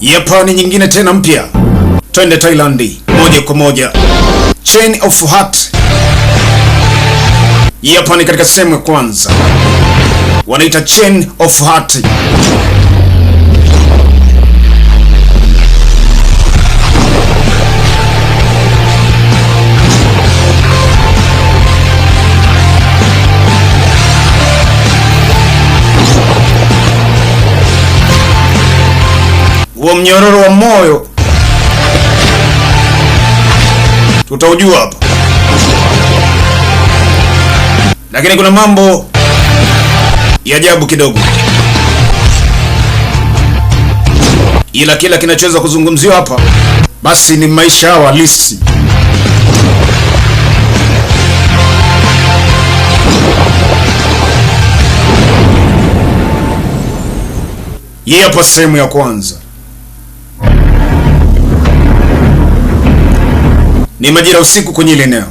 Hapa ni nyingine tena mpya. Twende Thailand moja kwa moja. Chain of Heart. Hapa ni katika sehemu ya kwanza. Wanaita Chain of Heart. Huo mnyororo wa moyo tutaujua hapa, lakini kuna mambo ya ajabu kidogo, ila kila kinachoweza kuzungumziwa hapa basi ni maisha yao halisi. Hii hapa sehemu ya kwanza. Ni majira usiku kwenye ile eneo.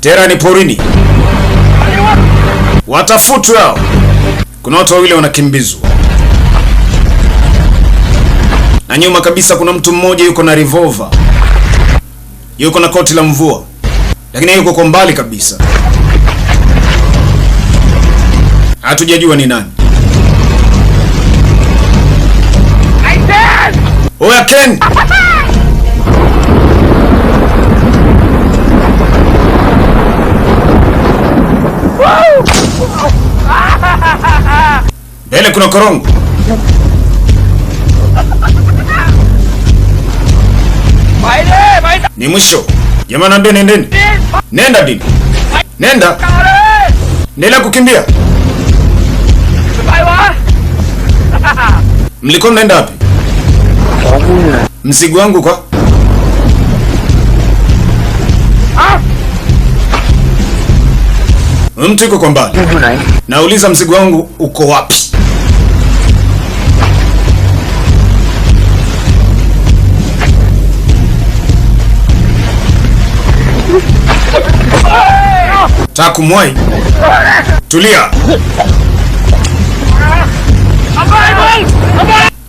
Tera ni porini. Watafutwa. Kuna watu wawili wanakimbizwa. Na nyuma kabisa kuna mtu mmoja yuko na revolver. Yuko na koti la mvua. Lakini yuko kwa mbali kabisa. Hatujajua ni nani. Oya Ken! Mbele kuna korongo. Ni mwisho. Jamaa naambia nendeni. Nenda dini. Nenda. Nenda kukimbia. Mliko mnaenda wapi? Mzigo wangu kwa? Mtu yuko kwa mbali. Nauliza mzigo wangu uko wapi? Takumwai. Tulia.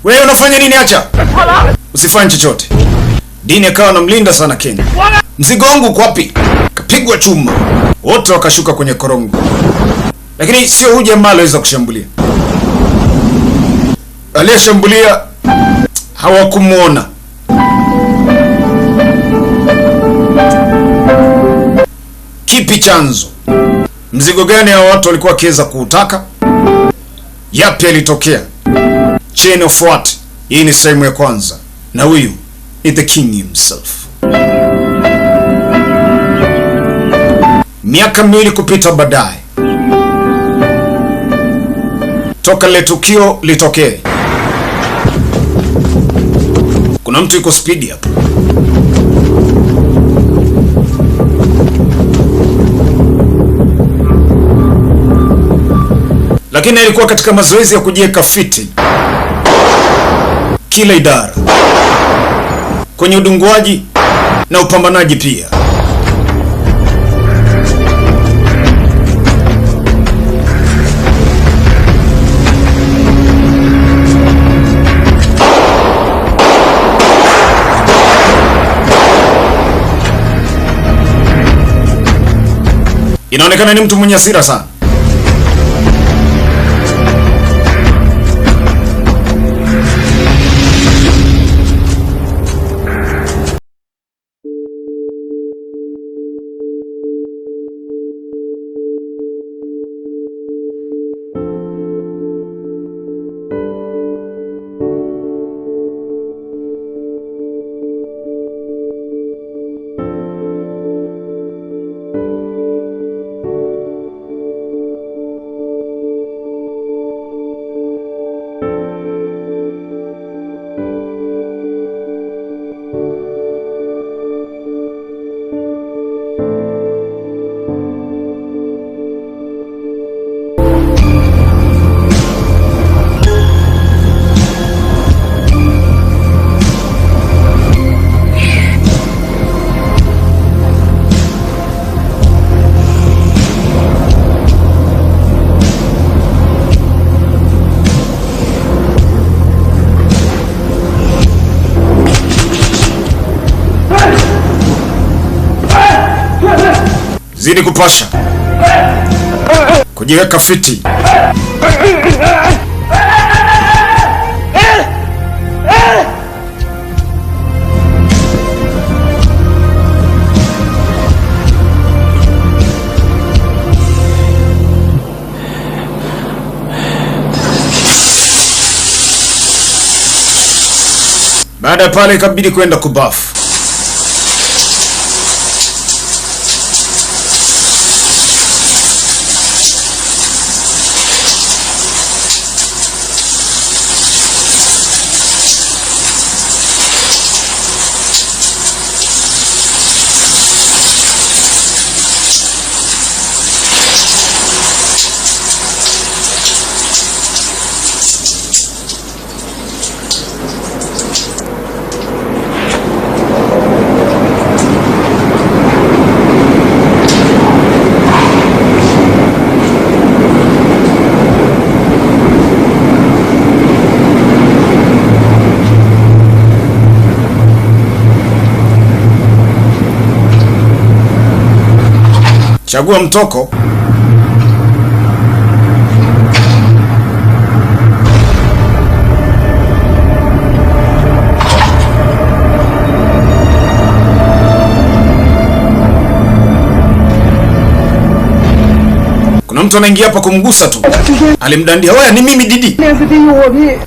Wewe unafanya nini? Acha. Usifanye chochote. Dini akawa anamlinda sana Ken. Mzigo wangu uko wapi? Kapigwa chuma. Wote wakashuka kwenye korongo. Lakini sio huyu jamaa aliweza kushambulia. Aliyeshambulia hawakumuona. Kipi chanzo? Mzigo gani hao watu walikuwa kiweza kuutaka? Yapi yalitokea? Chain of Heart. Hii ni sehemu ya kwanza. Na huyu ni the king himself. Miaka miwili kupita baadaye, toka le tukio litokee, kuna mtu yuko speed hapa. Lakini alikuwa katika mazoezi ya kujiweka fiti kila idara, kwenye udunguaji na upambanaji pia. Inaonekana ni mtu mwenye hasira sana. Zidi kupasha. Kujiweka fiti. Baada ya pale ikabidi kwenda kubafu. Chagua mtoko. Kuna mtu anaingia hapa kumgusa tu. Alimdandia, "Wewe ni mimi Didi.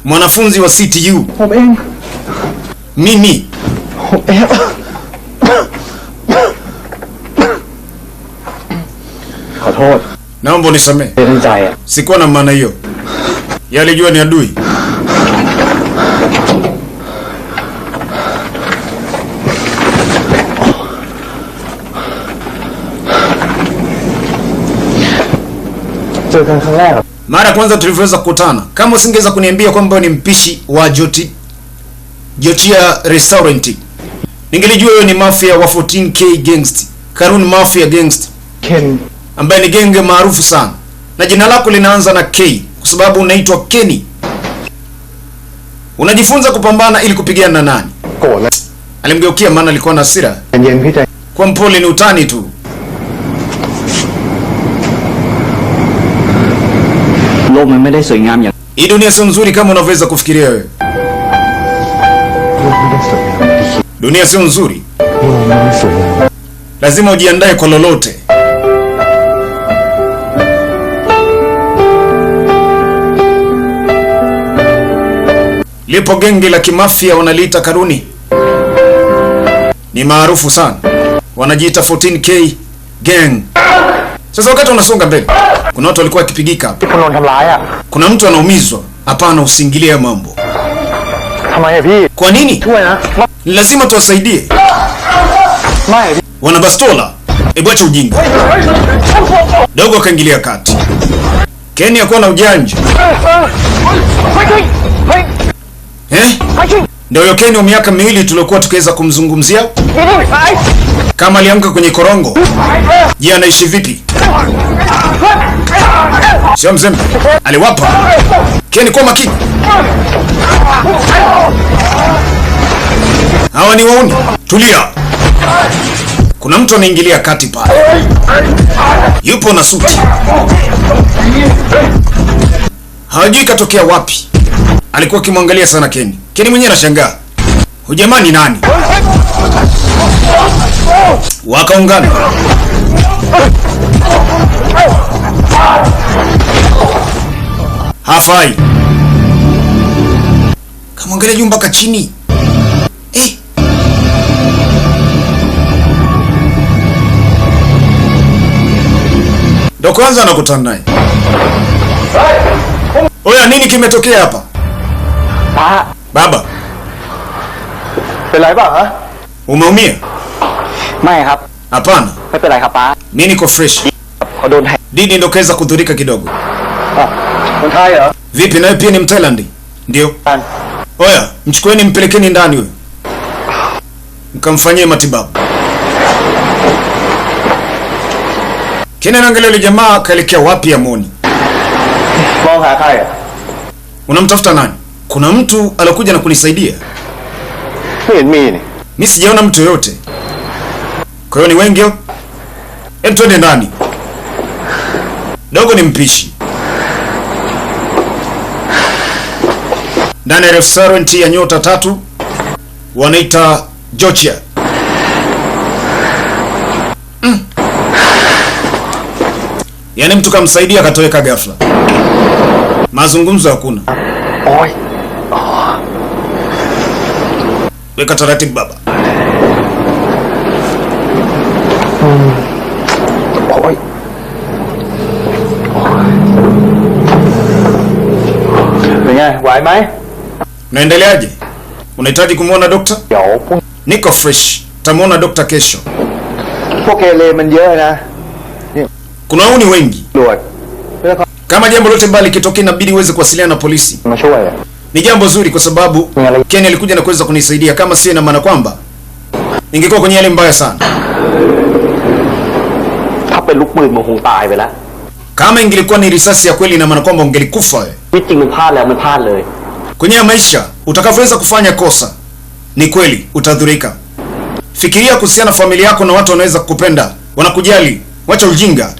Mwanafunzi wa CTU." Mimi. Naomba unisamehe. Sikuwa na maana hiyo. Yalijua ni adui. Mara kwanza tulivyoweza kukutana, kama usingeweza kuniambia kwamba ni mpishi wa Jochia Restaurant, ningelijua wewe ni mafia wa 14K Gangster, Karun Mafia Gangster, ambaye ni genge maarufu sana, na jina lako linaanza na K kwa sababu unaitwa Kenny. Unajifunza kupambana ili kupigana na nani? Alimgeukia maana alikuwa na hasira. Kwa mpole, ni utani tu. Hii dunia sio nzuri kama unavyoweza kufikiria wewe. Dunia sio nzuri. Lazima ujiandae kwa lolote. Lipo genge la kimafia wanaliita Karuni. Ni maarufu sana. Wanajiita 14K Gang. Sasa wakati unasonga mbele, kuna watu walikuwa wakipigika. Kuna mtu anaumizwa. Hapana, usiingilie mambo. Kwa nini? Lazima tuwasaidie. Wana bastola. Hebu acha ujinga. Dogo akaingilia kati. Kenny hakuwa na ujanja. Ndio huyo Kenny wa miaka miwili tuliokuwa tukiweza kumzungumzia. Kama aliamka kwenye korongo. Je, anaishi vipi? Sio mzembe. Aliwapa. Kenny kwa makini. Hawa ni wauni. Tulia. Kuna mtu anaingilia kati pale. Yupo na suti. Hawajui katokea wapi. Alikuwa akimwangalia sana Kenny. Kenny mwenyewe anashangaa. Hujamani nani? Wakaungana. Hafai. Kamwangalia juu mpaka chini. Ndio kwanza anakutana naye. Oya, nini kimetokea hapa? Baba. Umeumia? Hapana. Mimi niko fresh. Didi ndio kaza kudhurika kidogo. Vipi nawe pia ni Mthailand? Ndio. Oya, mchukueni mpelekeni ndani wewe. Mkamfanyie matibabu. Kina anaangalia yule jamaa kaelekea wapi Amoni. Unamtafuta nani? Kuna mtu alokuja na kunisaidia. Mimi sijaona mtu yote. Kwa hiyo ni wengi. Hem, twende ndani. Dogo ni mpishi. Ndani ya restaurant ya nyota 3 wanaita Georgia. Yaani mtu kamsaidia akatoweka ghafla. Mazungumzo hakuna. Ôi. Weka taratibu baba. Ôi. Nghe, quậy mấy? Unaendeleaje? Unahitaji kumwona dokta? Dỗ. Niko fresh. Tamuona dokta kesho. Có kê lê mình dơ nè. Kuna wauni wengi. Rồi. Kama jambo lote bali likitokea inabidi uweze kuwasiliana na polisi. Mà số này. Ni jambo zuri kwa sababu Ken alikuja na kuweza kunisaidia, kama sio ina maana kwamba ningekuwa kwenye hali mbaya sana. ถ้าเป็นลูกปืนมันคงตายไปแล้ว Kama ingelikuwa ni risasi ya kweli ina maana kwamba ungelikufa wewe. วิจริงมันพลาดแล้วมันพลาดเลย Kwenye maisha utakavyoweza kufanya kosa ni kweli utadhurika. Fikiria kuhusiana na familia yako na watu wanaweza kukupenda, wanakujali, wacha ujinga.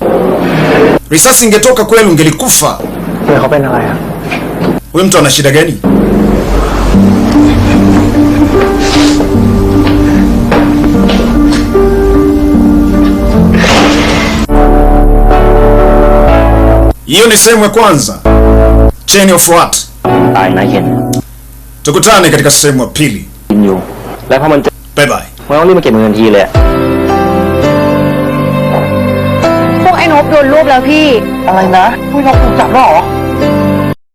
Risasi ingetoka kweli ungelikufa. เพื่อนเขาเป็นอะไรอ่ะ Huyu mtu ana shida gani? Hiyo ni sehemu ya kwanza. Chain of what? ตายนายเห็น Tukutane katika sehemu ya pili. กินอยู่แล้วพอมันจะ Bye bye. มันต้องรีบมาเก็บเงินทีเลย พวกไอ้นพโดนรวบแล้วพี่ อะไรนะพวกเราถูกจับแล้วเหรอ